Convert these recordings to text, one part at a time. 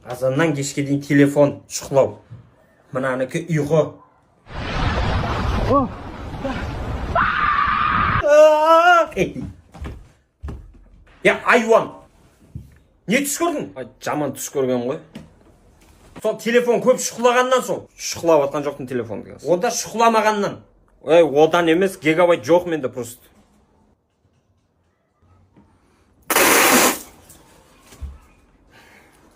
Азаннан кешке дейін телефон, шұқылау. Мынанікі ұйқы. Айуан! Не түс көрдің? Жаман түс көрген ғой. Сол телефон көп шұқылағаннан сол. Шұқылап атқан жоқтың телефонды. Ода шұқыламағаннан. Одан емес, гигабайт жоқ менде просто.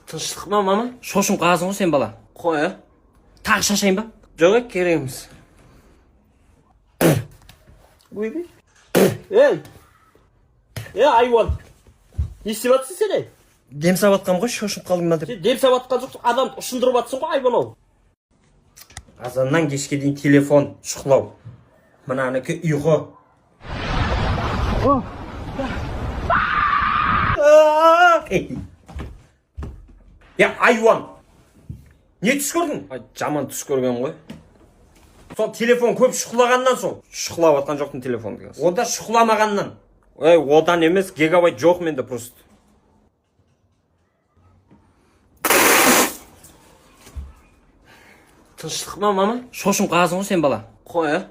Тыныштық ма, мама? Шошым қағазың ғой сен бала. Қой, тағы шашайын ба? Жоқ, керек емес. Ойбай. Айуан. Не істеп жатсың сен? Дем сабатқам ғой, шошып қалдың ба деп. Сен дем сабатқан жоқсың, адам ұшындырып жатсың ғой, айуан ол. Азаннан кешке дейін телефон, шұқылау. Мынанікі ұйқы. Айуан! Не түс көрдің? Жаман түс көрген ғой. Сол телефон көп шұқылағаннан сол. Шұқылап атқан жоқтың телефонды. Ода шұқыламағаннан. Одан емес, гигабайт жоқ менде просто. Тыныштық ма, мама? Шошым қағазың ғой сен бала. Қой,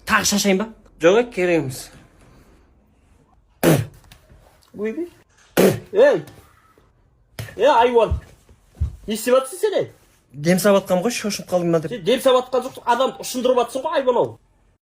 тағы шашайын ба? Жоқ, керек емес. Ойбай. Айуан. Не істеп жатсың сен? Дем сабатқам ғой, шошып қалдың ба деп. Сен дем сабатқан жоқсың, адам ұшындырып жатсың ғой, айуан ол.